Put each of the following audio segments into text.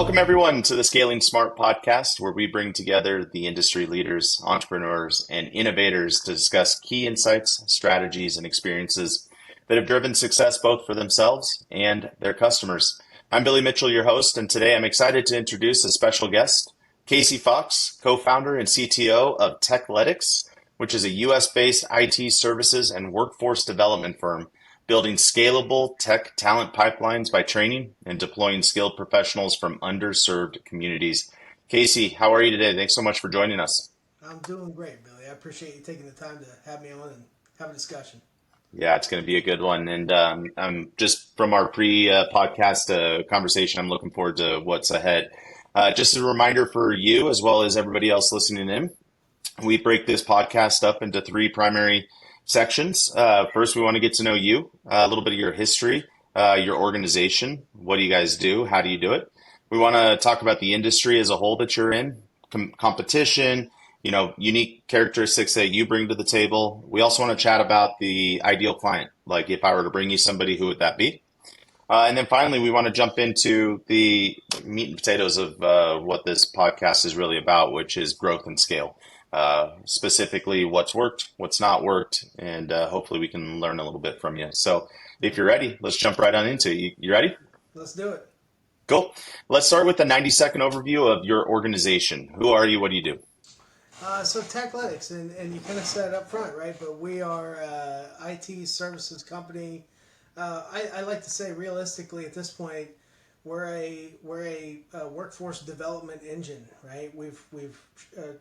Welcome, everyone, to the Scaling Smart podcast, where we bring together the industry leaders, entrepreneurs, and innovators to discuss key insights, strategies, and experiences that have driven success both for themselves and their customers. I'm Billy Mitchell, your host, and today I'm excited to introduce a special guest, Casey Fox, co-founder and CTO of Techlettics, which is a US-based IT services and workforce development firm building scalable tech talent pipelines by training and deploying skilled professionals from underserved communities. Casey, how are you today? Thanks so much for joining us. I'm doing great, Billy. I appreciate you taking the time to have me on and have a discussion. Yeah, it's going to be a good one. And just from our pre-podcast conversation, I'm looking forward to what's ahead. Just a reminder for you, as well as everybody else listening in, we break this podcast up into three primary sections. First, we want to get to know you, a little bit of your history, your organization. What do you guys do? How do you do it? We want to talk about the industry as a whole that you're in, competition, unique characteristics that you bring to the table. We also want to chat about the ideal client. Like if I were to bring you somebody, who would that be? And then finally, we want to jump into the meat and potatoes of what this podcast is really about, which is growth and scale. Specifically, what's worked, what's not worked, and hopefully we can learn a little bit from you. So if you're ready, let's jump right on into it. You ready? Let's do it. Cool. Let's start with the 90-second overview of your organization. Who are you? What do you do? So Techlettics, and you kind of said it up front, right? But we are a IT services company. I like to say realistically at this point, we're a workforce development engine, right? We've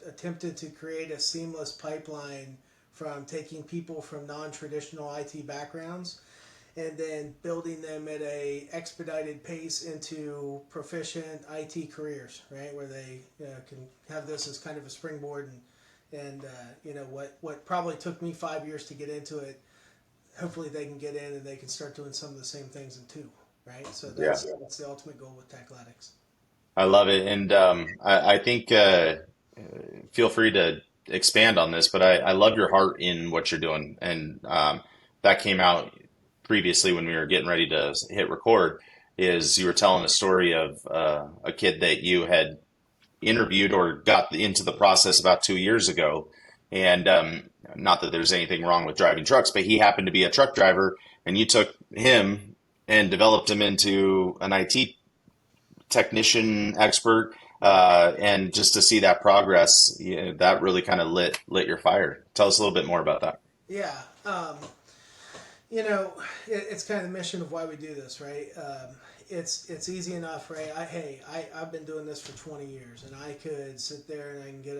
attempted to create a seamless pipeline from taking people from non-traditional IT backgrounds and then building them at a expedited pace into proficient IT careers, right? Where they can have this as kind of a springboard and what probably took me 5 years to get into it. Hopefully they can get in and they can start doing some of the same things in two, right? So Yeah, that's the ultimate goal with Techlettics. I love it. And I think feel free to expand on this, but I love your heart in what you're doing. And that came out previously when we were getting ready to hit record, is you were telling a story of a kid that you had interviewed or got into the process about 2 years ago. And not that there's anything wrong with driving trucks, but he happened to be a truck driver, and you took him and developed him into an IT technician expert. And just to see that progress, that really kind of lit your fire. Tell us a little bit more about that. Yeah. You know, it's kind of the mission of why we do this, right? It's easy enough, right? I've been doing this for 20 years, and I could sit there and I can get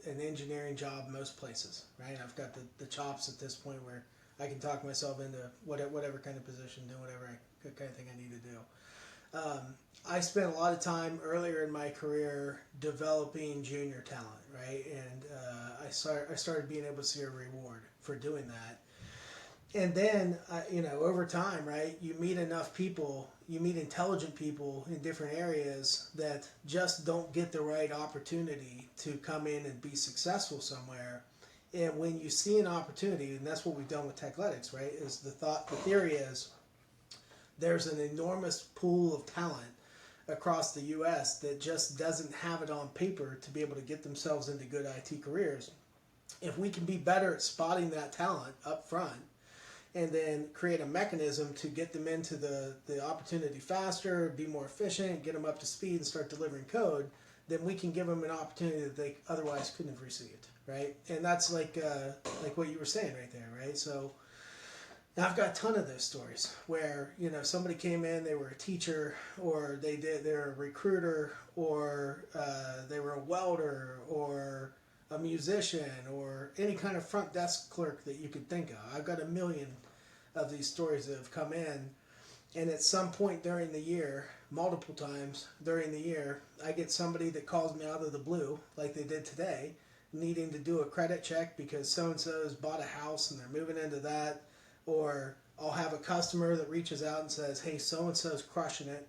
an engineering job most places, right? I've got the chops at this point where I can talk myself into whatever kind of position, do whatever kind of thing I need to do. I spent a lot of time earlier in my career developing junior talent, right? And I started being able to see a reward for doing that. And then, over time, right, you meet enough people, you meet intelligent people in different areas that just don't get the right opportunity to come in and be successful somewhere. And when you see an opportunity, and that's what we've done with Techlettics, right, is the theory is there's an enormous pool of talent across the U.S. that just doesn't have it on paper to be able to get themselves into good IT careers. If we can be better at spotting that talent up front, and then create a mechanism to get them into the opportunity faster, be more efficient, get them up to speed and start delivering code, then we can give them an opportunity that they otherwise couldn't have received, right? And that's like what you were saying right there, right? So now I've got a ton of those stories where, somebody came in, they were a teacher, or they're a recruiter, or they were a welder, or a musician, or any kind of front desk clerk that you could think of. I've got a million of these stories that have come in, and at some point during the year, multiple times during the year, I get somebody that calls me out of the blue, like they did today, needing to do a credit check because so-and-so's bought a house and they're moving into that, or I'll have a customer that reaches out and says, hey, so-and-so's crushing it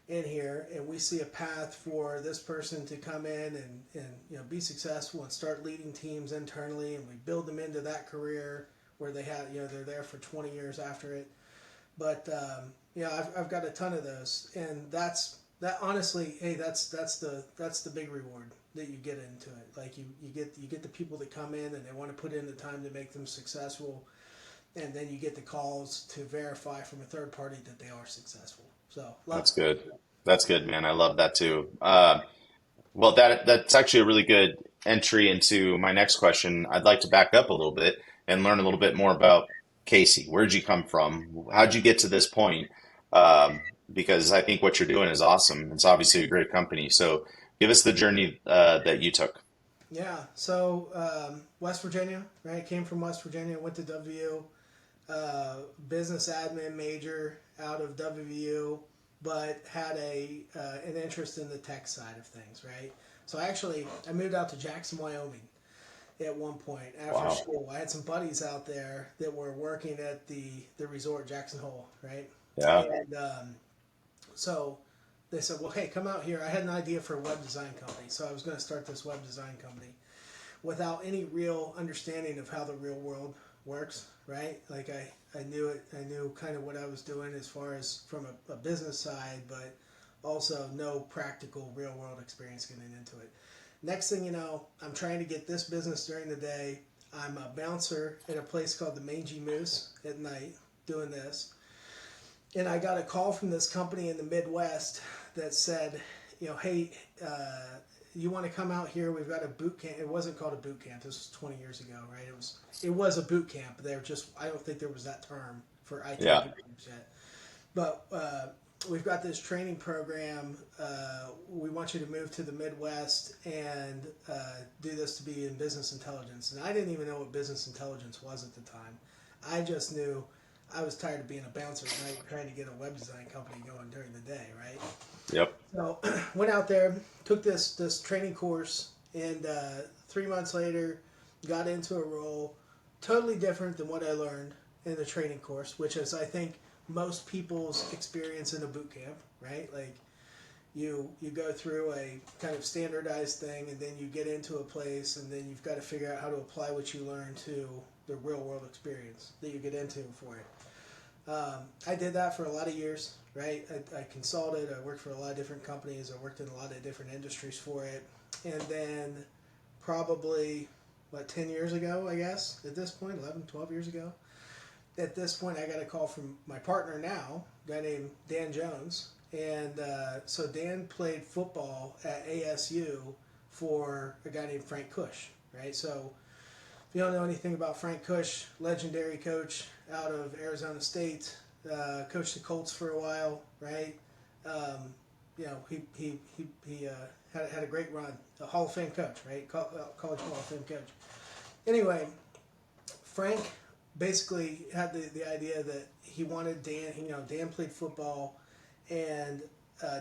in here, and we see a path for this person to come in and be successful and start leading teams internally, and we build them into that career where they have they're there for 20 years after it. But I've got a ton of those, and that's that honestly, hey, that's the big reward that you get into it. Like you get the people that come in and they want to put in the time to make them successful, and then you get the calls to verify from a third party that they are successful. So love That's it. good. That's good, man. I love that too. Well, that's actually a really good entry into my next question. I'd like to back up a little bit and learn a little bit more about Casey. Where'd you come from? How'd you get to this point? Because I think what you're doing is awesome. It's obviously a great company. So give us the journey that you took. Yeah. So West Virginia, right? Came from West Virginia. Went to WVU. Business admin major out of WVU, but had an interest in the tech side of things, right? So I moved out to Jackson, Wyoming at one point after Wow. school. I had some buddies out there that were working at the resort Jackson Hole, right? Yeah. And so they said, well, hey, come out here. I had an idea for a web design company, so I was going to start this web design company without any real understanding of how the real world works, right? Like I knew it, I knew kind of what I was doing as far as from a business side, but also no practical real world experience getting into it. Next thing you know, I'm trying to get this business during the day. I'm a bouncer at a place called the Mangy Moose at night doing this. And I got a call from this company in the Midwest that said, hey, you want to come out here? We've got a boot camp. It wasn't called a boot camp. This was 20 years ago, right? It was a boot camp. They're just I don't think there was that term for IT Yeah. boot camps yet. But we've got this training program. We want you to move to the Midwest and do this to be in business intelligence. And I didn't even know what business intelligence was at the time. I just knew I was tired of being a bouncer at night trying to get a web design company going during the day, right? Yep. So went out there, took this training course, and 3 months later, got into a role totally different than what I learned in the training course, which is I think most people's experience in a boot camp, right? Like you go through a kind of standardized thing, and then you get into a place, and then you've got to figure out how to apply what you learn to the real world experience that you get into for it. I did that for a lot of years, right? I consulted, I worked for a lot of different companies, I worked in a lot of different industries for it. And then probably, 10 years ago, I guess, at this point, 11, 12 years ago, at this point, I got a call from my partner now, a guy named Dan Jones. And so Dan played football at ASU for a guy named Frank Cush, right? So if you don't know anything about Frank Cush, legendary coach out of Arizona State, coached the Colts for a while, right? He had a great run, a Hall of Fame coach, right? College Hall of Fame coach. Anyway, Frank basically had the idea that he wanted Dan. Dan played football, and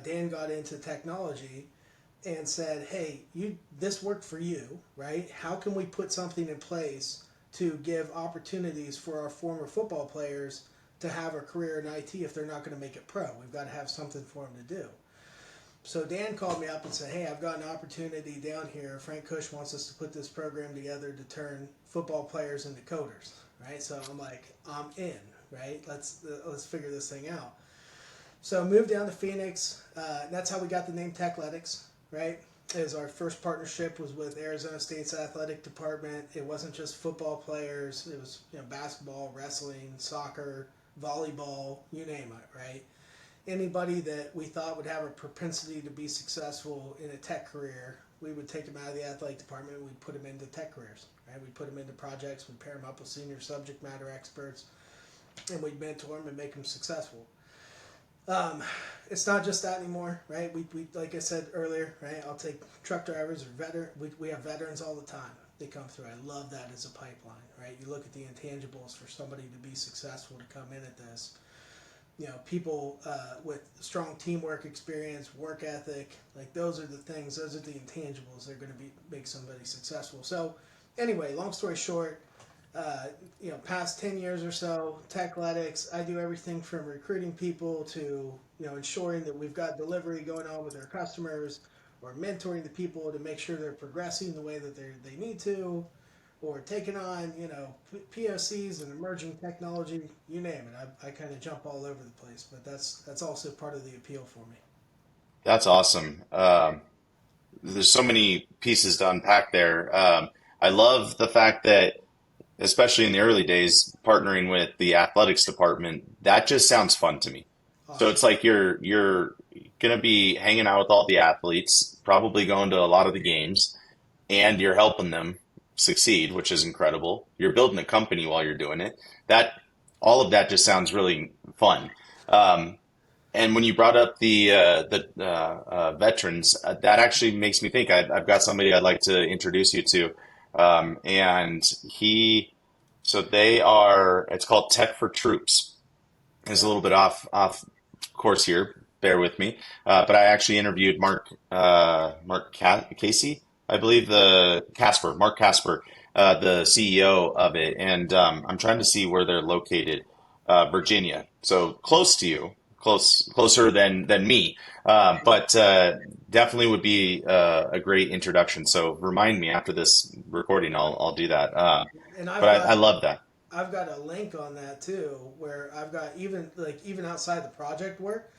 Dan got into technology and said, "Hey, this worked for you, right? How can we put something in place to give opportunities for our former football players to have a career in IT if they're not going to make it pro? We've got to have something for them to do." So Dan called me up and said, "Hey, I've got an opportunity down here. Frank Cush wants us to put this program together to turn football players into coders, right?" So I'm like, "I'm in, right? Let's figure this thing out." So moved down to Phoenix. That's how we got the name Techlettics, right? As our first partnership was with Arizona State's athletic department. It wasn't just football players. It was basketball, wrestling, soccer, volleyball, you name it, right? Anybody that we thought would have a propensity to be successful in a tech career, we would take them out of the athletic department and we'd put them into tech careers, right? We'd put them into projects, we'd pair them up with senior subject matter experts, and we'd mentor them and make them successful. It's not just that anymore, right? We like I said earlier, right? I'll take truck drivers or we have veterans all the time. They come through. I love that as a pipeline, right? You look at the intangibles for somebody to be successful to come in at this. People with strong teamwork experience, work ethic, like those are the things. Those are the intangibles that are going to make somebody successful. So, anyway, long story short, past 10 years or so, Techlettics, I do everything from recruiting people to, ensuring that we've got delivery going on with our customers, or mentoring the people to make sure they're progressing the way that they need to, or taking on, POCs and emerging technology, you name it. I kind of jump all over the place, but that's also part of the appeal for me. That's awesome. There's so many pieces to unpack there. I love the fact that, especially in the early days, partnering with the athletics department, that just sounds fun to me. So Awesome. it's like you're gonna be hanging out with all the athletes, probably going to a lot of the games, and you're helping them succeed, which is incredible. You're building a company while you're doing it. That all of that just sounds really fun. Um, and when you brought up the veterans, that actually makes me think I've got somebody I'd like to introduce you to. And so they are, it's called Tech for Troops. It's a Okay. little bit off course here. Bear with me. But I actually interviewed Casey, I believe Mark Casper, the CEO of it, and I'm trying to see where they're located. Virginia, so close to you, closer than me, but definitely would be a great introduction. So remind me after this recording, I'll do that. And But I love that. I've got a link on that too, where I've got even outside the project work,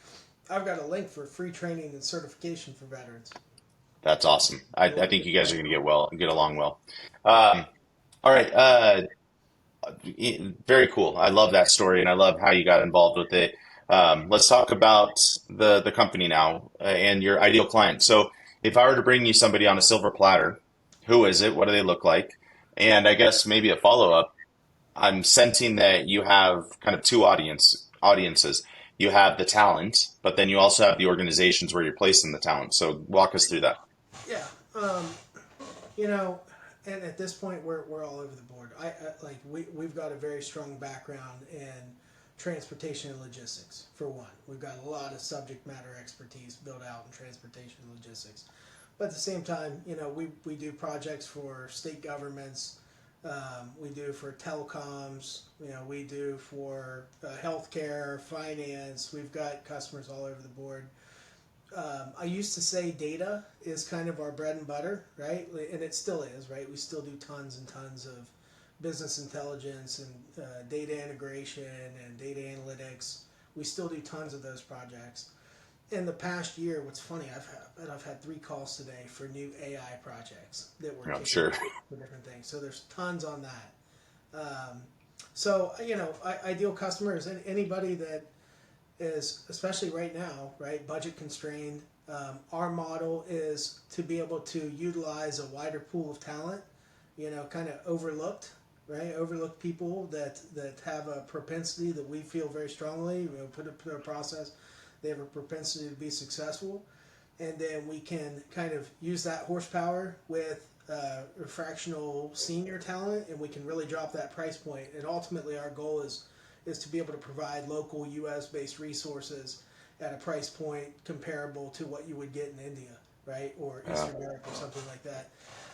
I've got a link for free training and certification for veterans. That's awesome. You I want to think get you guys are that? going to get along well. Um, all right. Very cool. I love that story, and I love how you got involved with it. Let's talk about the company now and your ideal client. So, if I were to bring you somebody on a silver platter, who is it? What do they look like? And I guess maybe a follow up. I'm sensing that you have kind of two audiences. You have the talent, but then you also have the organizations where you're placing the talent. So, walk us through that. Yeah. Um, you know, and at this point, we're all over the board. We've got a very strong background in transportation and logistics. For one, we've got a lot of subject matter expertise built out in transportation and logistics. But at the same time, we do projects for state governments. We do for telecoms. We do for healthcare, finance. We've got customers all over the board. I used to say data is kind of our bread and butter, right? And it still is, right? We still do tons and tons of business intelligence and data integration and data analytics. We still do tons of those projects. In the past year, what's funny, I've had 3 calls today for new AI projects that we're I'm kicking sure. off for different things. So there's tons on that. Ideal customer is anybody that is, especially right now, right, budget constrained. Our model is to be able to utilize a wider pool of talent, kind of overlooked, right? Overlooked people that have a propensity that we feel very strongly, put it through a process, they have a propensity to be successful. And then we can kind of use that horsepower with fractional senior talent, and we can really drop that price point. And ultimately, our goal is to be able to provide local U.S. based resources at a price point comparable to what you would get in India, right, or Uh, Eastern Europe or something like that.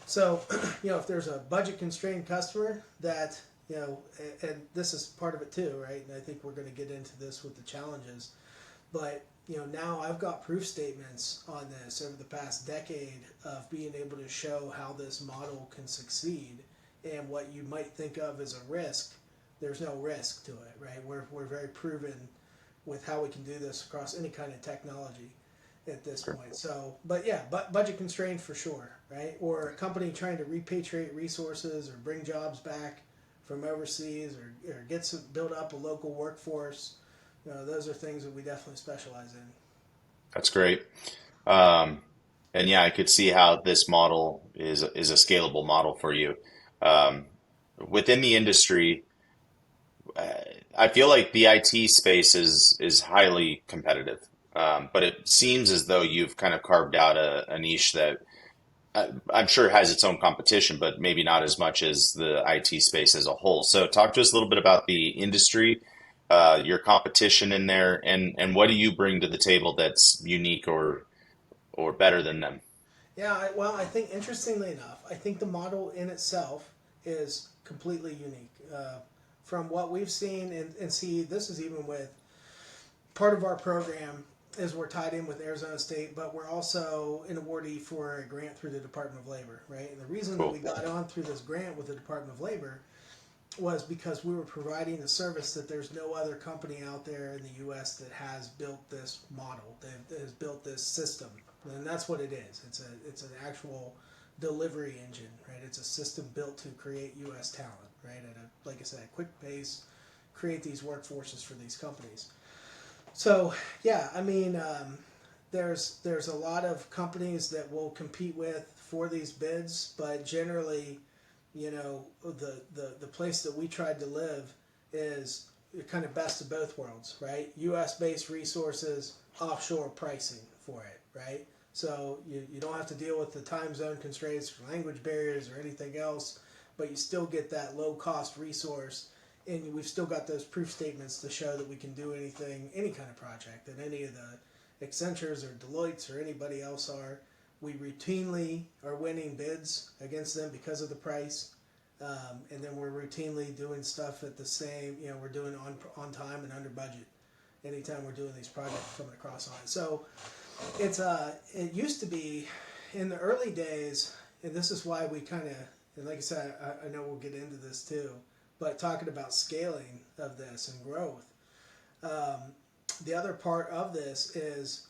So, if there's a budget constrained customer that and this is part of it too, right? And I think we're going to get into this with the challenges, but now I've got proof statements on this over the past decade of being able to show how this model can succeed, and what you might think of as a risk, there's no risk to it, right? We're very proven with how we can do this across any kind of technology at this sure. point. So, but yeah, budget constrained for sure, right? Or a company trying to repatriate resources or bring jobs back from overseas, or build up a local workforce. Those are things that we definitely specialize in. That's great. Um, and yeah, I could see how this model is a scalable model for you. Um, Within the industry, I feel like the IT space is highly competitive. But it seems as though you've kind of carved out a niche that I'm sure has its own competition, but maybe not as much as the IT space as a whole. So talk to us a little bit about the industry, your competition in there, and what do you bring to the table that's unique or better than them? Yeah, well, I think interestingly enough, I think the model in itself is completely unique. From what we've seen, and see, this is even with part of our program is we're tied in with Arizona State, but we're also an awardee for a grant through the Department of Labor, right? And the reason that we Cool. got on through this grant with the Department of Labor was because we were providing a service that there's no other company out there in the U.S. that has built this model, that has built this system, and that's what it is. It's an actual delivery engine, right? It's a system built to create U.S. talent, right? At a, like I said, a quick pace, create these workforces for these companies. So yeah, I mean, there's a lot of companies that we'll compete with for these bids, but generally, the place that we tried to live is kind of best of both worlds, right? U.S. based resources, offshore pricing for it, right? So you don't have to deal with the time zone constraints or language barriers or anything else, but you still get that low cost resource, and we've still got those proof statements to show that we can do anything, any kind of project that any of the Accentures or Deloittes or anybody else are. We routinely are winning bids against them because of the price, and then we're routinely doing stuff at the same. We're doing on time and under budget. Anytime we're doing these projects coming across on it, so it used to be in the early days, and this is why we kind of, and like I said, I know we'll get into this too, but talking about scaling of this and growth, the other part of this is,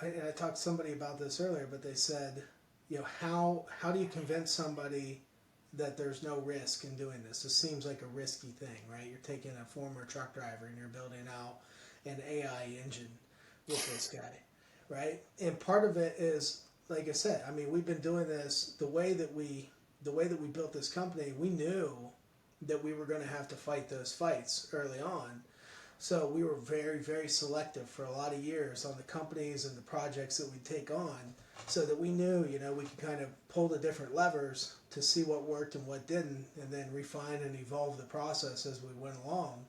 I talked to somebody about this earlier, but they said, how do you convince somebody that there's no risk in doing this? This seems like a risky thing, right? You're taking a former truck driver and you're building out an AI engine with this guy, right? And part of it is, like I said, I mean, we've been doing this the way that we built this company. We knew that we were going to have to fight those fights early on. So we were very, very selective for a lot of years on the companies and the projects that we take on, so that we knew, we could kind of pull the different levers to see what worked and what didn't, and then refine and evolve the process as we went along.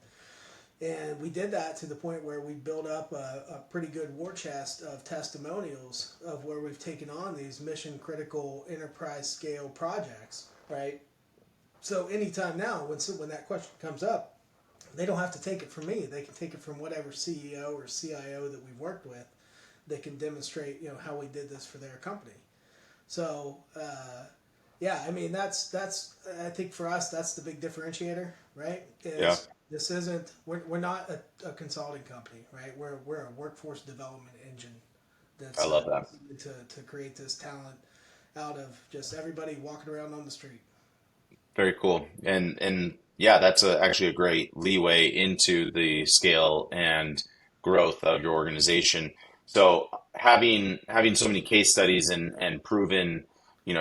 And we did that to the point where we built up a pretty good war chest of testimonials of where we've taken on these mission critical enterprise scale projects, right? So anytime now, when that question comes up, they don't have to take it from me. They can take it from whatever CEO or CIO that we've worked with. They can demonstrate, how we did this for their company. So, yeah, I mean, that's I think for us, that's the big differentiator, right? Yeah, Is this isn't we're not a consulting company, right? We're a workforce development engine I that's love that. to create this talent out of just everybody walking around on the street. Very cool. And yeah, that's actually a great leeway into the scale and growth of your organization. So having so many case studies and proven,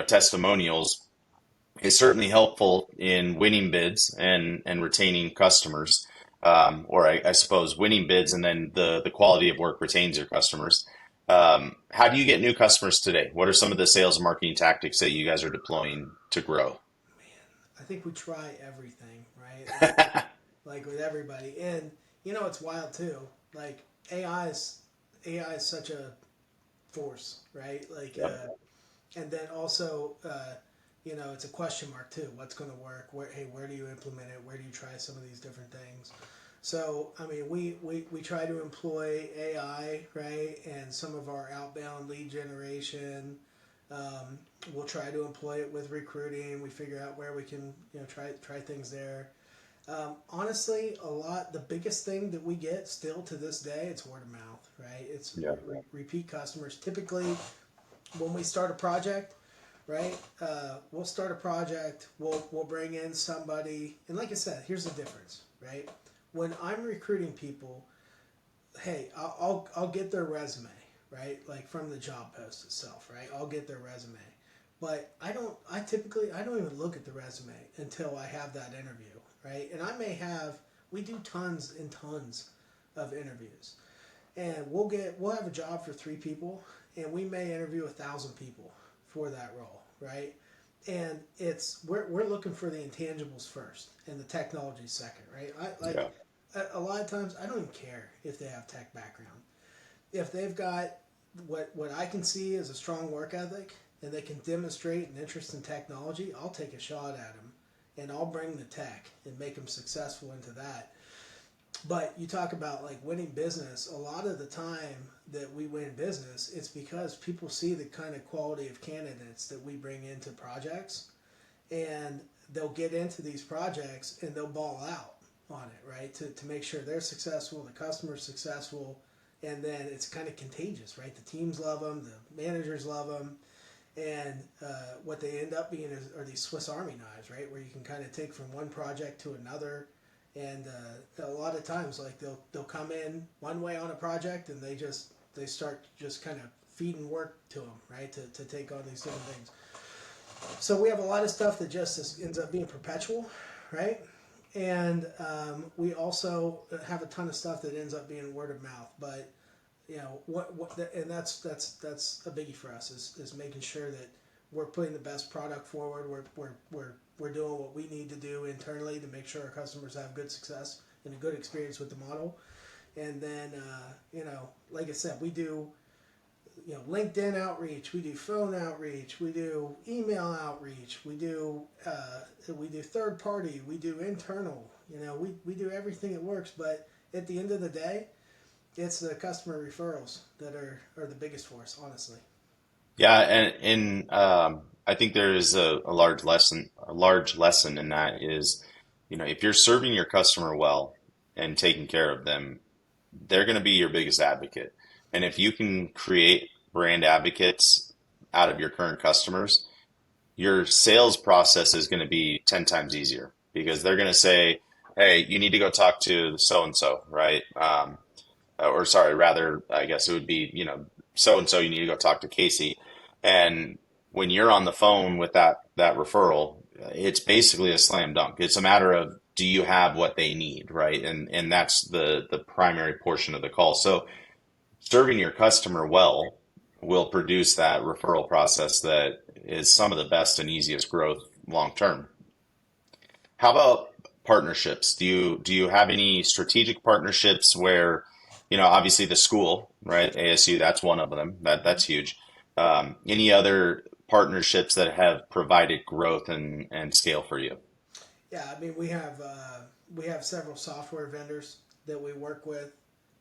testimonials is certainly helpful in winning bids and retaining customers. Or I suppose winning bids and then the quality of work retains your customers. How do you get new customers today? What are some of the sales and marketing tactics that you guys are deploying to grow? I think we try everything, right? Like with everybody, and it's wild too. Like AI is such a force, right? Like, Yep. and then also, it's a question mark too. What's going to work? Where do you implement it? Where do you try some of these different things? So, I mean, we try to employ AI, right? And some of our outbound lead generation, we'll try to employ it with recruiting. We figure out where we can, try things there. Honestly, the biggest thing that we get still to this day, it's word of mouth, right? It's Yeah. repeat customers. Typically, when we start a project, right? We'll start a project. We'll bring in somebody, and like I said, here's the difference, right? When I'm recruiting people, hey, I'll get their resume, right? Like from the job post itself, right? I'll get their resume, but I don't even look at the resume until I have that interview, right? And we do tons and tons of interviews, and we'll have a job for 3 people, and we may interview 1,000 people for that role, right? And we're looking for the intangibles first and the technology second, right? I like Yeah. a lot of times I don't even care if they have tech background. If they've got what I can see as a strong work ethic and they can demonstrate an interest in technology, I'll take a shot at them and I'll bring the tech and make them successful into that. But you talk about like winning business, a lot of the time that we win business, it's because people see the kind of quality of candidates that we bring into projects, and they'll get into these projects and they'll ball out on it, right? To make sure they're successful, the customer's successful, and then it's kind of contagious, right? The teams love them, the managers love them, and what they end up being are these Swiss Army knives, right? Where you can kind of take from one project to another, and a lot of times, like they'll come in one way on a project, and they start just kind of feeding work to them, right? To take on these different things. So we have a lot of stuff that ends up being perpetual, right? And we also have a ton of stuff that ends up being word of mouth. But and that's a biggie for us is making sure that we're putting the best product forward. We're doing what we need to do internally to make sure our customers have good success and a good experience with the model. And then like I said, we do LinkedIn outreach, we do phone outreach, we do email outreach, we do third party, we do internal. We do everything that works. But at the end of the day, it's the customer referrals that are the biggest for us, honestly. Yeah, and I think there is a large lesson in that is, if you're serving your customer well and taking care of them, they're going to be your biggest advocate. And if you can create brand advocates out of your current customers, your sales process is going to be 10 times easier because they're going to say, hey, you need to go talk to so and so, right? Or sorry, rather, I guess it would be, so and so, you need to go talk to Casey. And when you're on the phone with that referral, it's basically a slam dunk. It's a matter of, do you have what they need, right? And that's the primary portion of the call. So serving your customer well will produce that referral process that is some of the best and easiest growth long term. How about partnerships? Do you have any strategic partnerships where, obviously the school, right? ASU, that's one of them. That's huge. Any other partnerships that have provided growth and scale for you? Yeah, I mean we have several software vendors that we work with,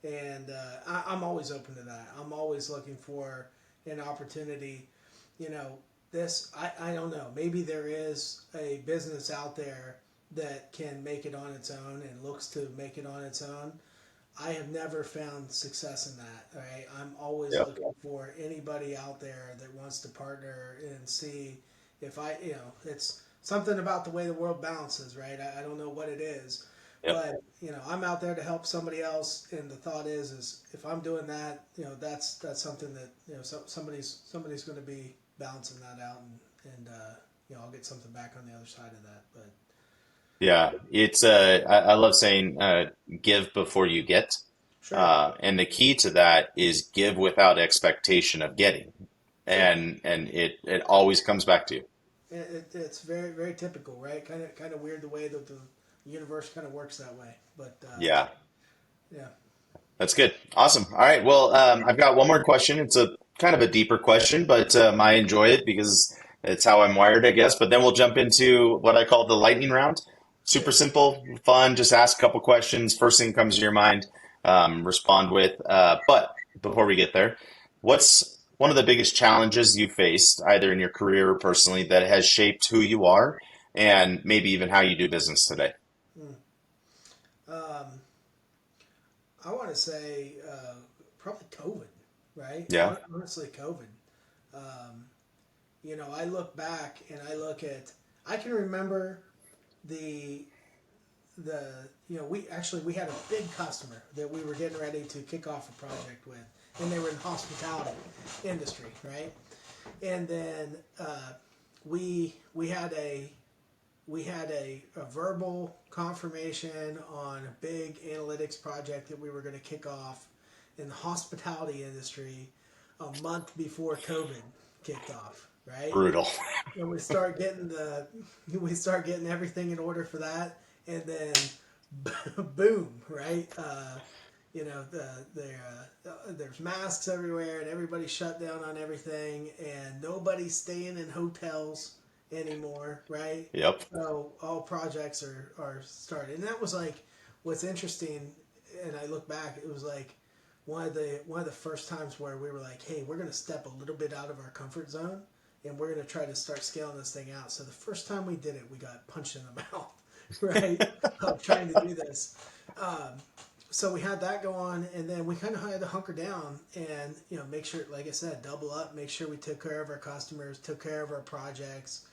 and I'm always open to that. I'm always looking for an opportunity. You know, I don't know. Maybe there is a business out there that can make it on its own and looks to make it on its own. I have never found success in that. Right, I'm always Yep. looking for anybody out there that wants to partner and see if it's something about the way the world balances. Right, I don't know what it is, Yep. but I'm out there to help somebody else, and the thought is if I'm doing that, that's something that somebody's going to be balancing that out, and I'll get something back on the other side of that. But Yeah, it's I love saying give before you get. sure, And the key to that is give without expectation of getting. sure. And it always comes back to you. It's very very typical, right? Kind of weird the way that the universe kind of works that way. But Yeah, yeah, that's good. Awesome. All right. Well, I've got one more question. It's a kind of a deeper question, but I enjoy it because it's how I'm wired, I guess. But then we'll jump into what I call the lightning round. Super sure. simple, fun. Just ask a couple questions. First thing comes to your mind, respond with. But before we get there, what's one of the biggest challenges you faced, either in your career or personally, that has shaped who you are and maybe even how you do business today? Hmm. Um, I want to say probably COVID, right? Yeah. Honestly, COVID. Um, I look back and I can remember the we had a big customer that we were getting ready to kick off a project with, and they were in the hospitality industry, right? And then we had a verbal confirmation on a big analytics project that we were going to kick off in the hospitality industry a month before COVID kicked off, right? Brutal. And we start getting everything in order for that, and then boom, right? There's masks everywhere, and everybody's shut down on everything, and nobody's staying in hotels anymore, right? Yep. So all projects are started, and that was like what's interesting. And I look back, it was like one of the first times where we were like, hey, we're going to step a little bit out of our comfort zone and we're going to try to start scaling this thing out. So the first time we did it, we got punched in the mouth, right? Of trying to do this. Um, so we had that go on, and then we kind of had to hunker down and make sure, like I said, double up, make sure we took care of our customers, took care of our projects,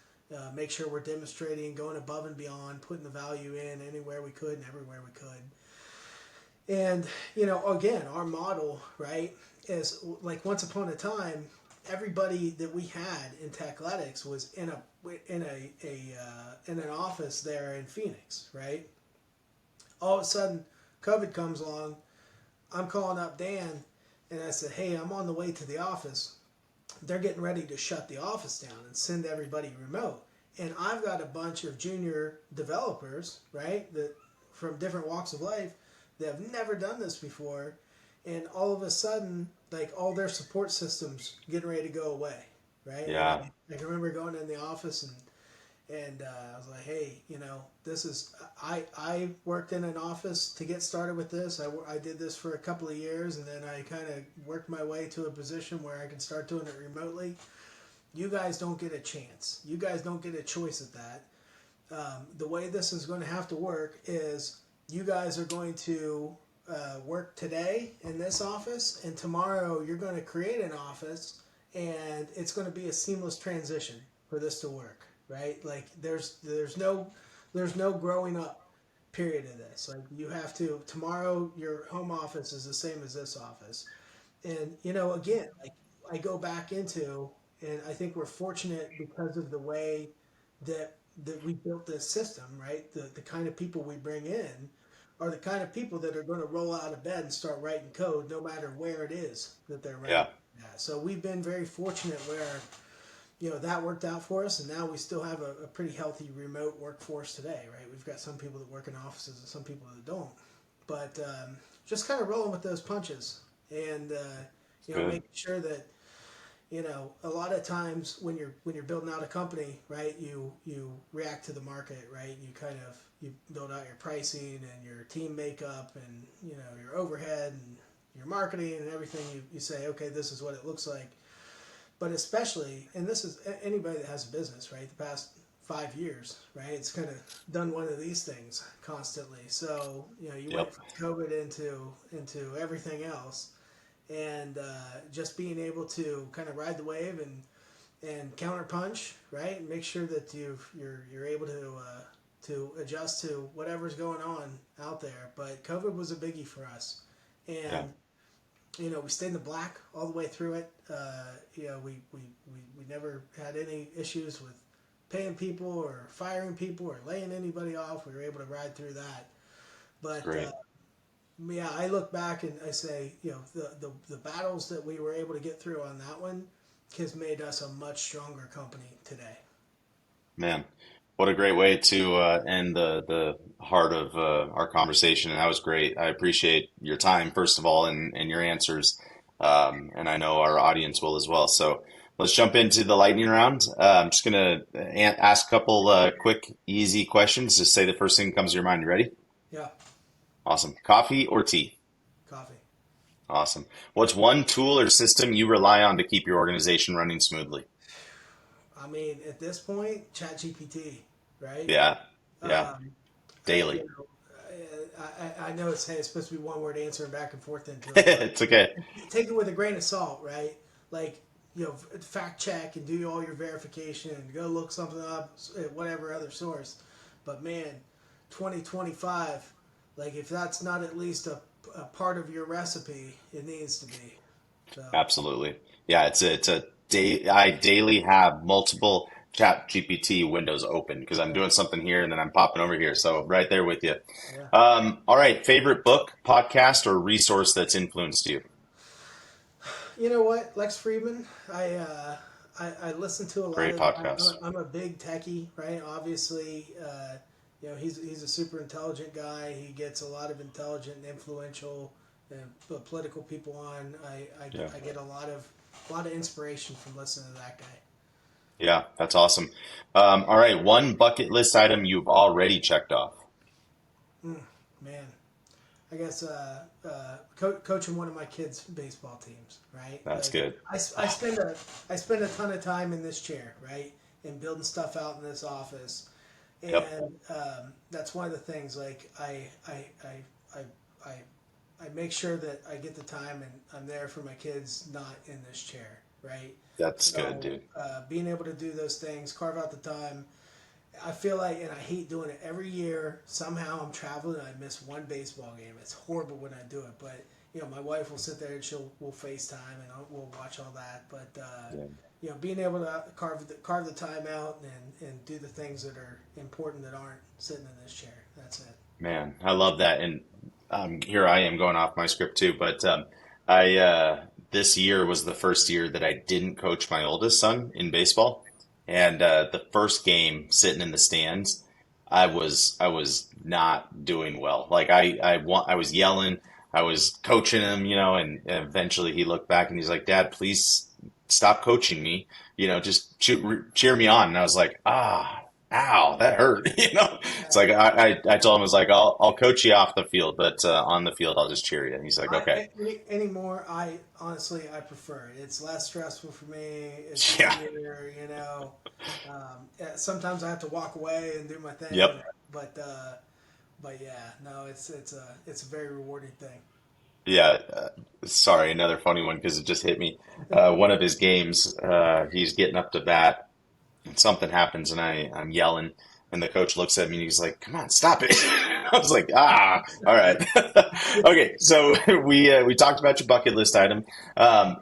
make sure we're demonstrating, going above and beyond, putting the value in anywhere we could and everywhere we could. And again, our model, right, is like once upon a time, everybody that we had in Techlettics was in an office there in Phoenix, right? All of a sudden, COVID comes along. I'm calling up Dan, and I said, "Hey, I'm on the way to the office. They're getting ready to shut the office down and send everybody remote. And I've got a bunch of junior developers, right, that from different walks of life that have never done this before, and all of a sudden, like all their support systems getting ready to go away, right?" And Yeah. I can remember going in the office and I was like, "Hey, this is I worked in an office to get started with this. I did this for a couple of years, and then I kind of worked my way to a position where I can start doing it remotely. You guys don't get a chance. You guys don't get a choice at that. The way this is going to have to work is you guys are going to work today in this office, and tomorrow you're going to create an office, and it's going to be a seamless transition for this to work, right? Like there's no growing up period of this. Like you have to tomorrow your home office is the same as this office, and again, like I go back into, and I think we're fortunate because of the way that we built this system, right? The kind of people we bring in are the kind of people that are going to roll out of bed and start writing code no matter where it is that they're writing Yeah. at. So we've been very fortunate where that worked out for us, and now we still have a pretty healthy remote workforce today, right? We've got some people that work in offices and some people that don't, but just kind of rolling with those punches, and Good. making sure that a lot of times when you're building out a company, right, you react to the market, right? You build out your pricing and your team makeup and your overhead and your marketing and everything. You say, okay, this is what it looks like. But especially, and this is anybody that has a business, right? The past 5 years, right? It's kind of done one of these things constantly. So you went Yep. from COVID into everything else, and just being able to kind of ride the wave and counter punch, right? Make sure that you're able to adjust to whatever's going on out there. But COVID was a biggie for us, Yeah. and we stayed in the black all the way through it. We never had any issues with paying people or firing people or laying anybody off. We were able to ride through that. But Great. yeah, I look back and I say, the battles that we were able to get through on that one has made us a much stronger company today. Man, what a great way to end the heart of our conversation. And that was great. I appreciate your time, first of all, and your answers. And I know our audience will as well. So let's jump into the lightning round. I'm just going to ask a couple quick, easy questions. Just say the first thing that comes to your mind. You ready? Yeah, Awesome. Coffee or tea? coffee. Awesome. What's one tool or system you rely on to keep your organization running smoothly? I mean, at this point, ChatGPT, right? Yeah. Yeah. Um, I, Daily. I know it's supposed to be one word answering back and forth into it, but It's okay. take it with a grain of salt, right? Like, fact check and do all your verification and go look something up at whatever other source. But man, 2025, like if that's not at least a part of your recipe, it needs to be. So, Absolutely. Yeah, it's a day I daily have multiple chat GPT windows open because I'm yeah, doing something here and then I'm popping over here. So right there with you. yeah. All right, favorite book, podcast, or resource that's influenced you? You know what, Lex Friedman, I listen to a lot Great of. podcast. I'm a big techie, right? Obviously, he's a super intelligent guy. He gets a lot of intelligent and influential political people on. Yeah. I get a lot of inspiration from listening to that guy. Yeah, that's awesome. All right, one bucket list item you've already checked off. Man, I guess coaching one of my kids' baseball teams, right? That's Like good. I spend a ton of time in this chair, right, and building stuff out in this office, Yep. and that's one of the things. Like I I I make sure that I get the time and I'm there for my kids, not in this chair, right? That's good, So dude. being able to do those things, carve out the time. I feel like, and I hate doing it every year. Somehow I'm traveling and I miss one baseball game. It's horrible when I do it, but my wife will sit there and we'll FaceTime and we'll watch all that. But Yeah. being able to carve the time out and do the things that are important that aren't sitting in this chair. That's it. Man, I love that. And here I am going off my script too, but I this year was the first year that I didn't coach my oldest son in baseball, and the first game sitting in the stands, I was not doing well. Like I was yelling, I was coaching him, and eventually he looked back and he's like, "Dad, please stop coaching me. Just cheer me on." And I was like, ow, that hurt. It's like I told him, I was like, I'll coach you off the field, but on the field I'll just cheer you. And he's like, okay. Anymore, I honestly I prefer it. It's less stressful for me. It's Yeah. easier, sometimes I have to walk away and do my thing, Yep. but yeah, no, it's a very rewarding thing. Yeah. Sorry, another funny one because it just hit me. One of his games, he's getting up to bat, and something happens, and I'm yelling, and the coach looks at me and he's like, "Come on, stop it!" I was like, all right, okay." So we talked about your bucket list item.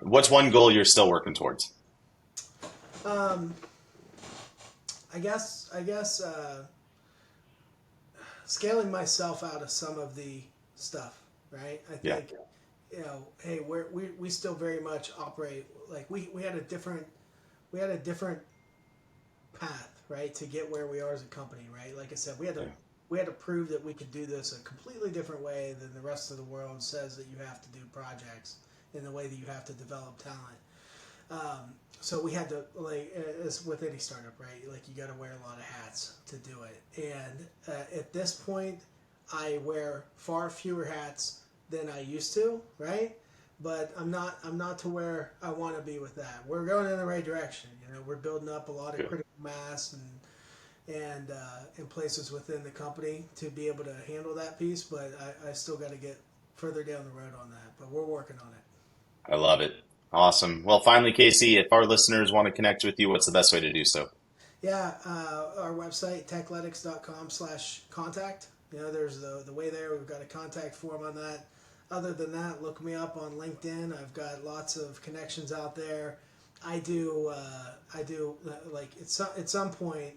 What's one goal you're still working towards? Um, I guess scaling myself out of some of the stuff, right? I Yeah. think hey, we still very much operate like we had a different path, right, to get where we are as a company, right? Like I said, Yeah. we had to prove that we could do this a completely different way than the rest of the world says that you have to do projects in the way that you have to develop talent. So we had to, like, as with any startup, right? Like you got to wear a lot of hats to do it. And at this point, I wear far fewer hats than I used to, right? But I'm not to where I want to be with that. We're going in the right direction. We're building up a lot of Good. critical mass and in places within the company to be able to handle that piece. But I still got to get further down the road on that. But we're working on it. I love it. Awesome. Well, finally, Casey, if our listeners want to connect with you, what's the best way to do so? Yeah, our website, techletics.com/contact. There's the way there. We've got a contact form on that. Other than that, look me up on LinkedIn. I've got lots of connections out there. Like at some point,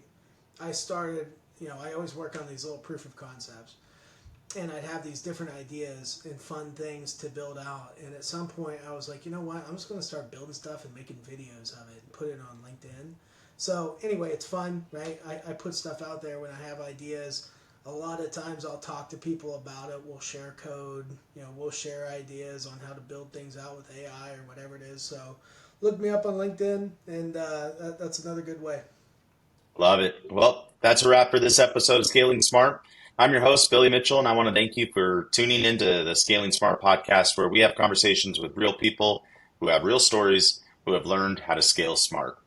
I started. I always work on these little proof of concepts, and I'd have these different ideas and fun things to build out. And at some point, I was like, you know what? I'm just going to start building stuff and making videos of it and put it on LinkedIn. So anyway, it's fun, right? I put stuff out there when I have ideas. A lot of times I'll talk to people about it. We'll share code. We'll share ideas on how to build things out with AI or whatever it is. So look me up on LinkedIn, and that's another good way. Love it. Well, that's a wrap for this episode of Scaling Smart. I'm your host, Billy Mitchell, and I want to thank you for tuning into the Scaling Smart podcast, where we have conversations with real people who have real stories who have learned how to scale smart.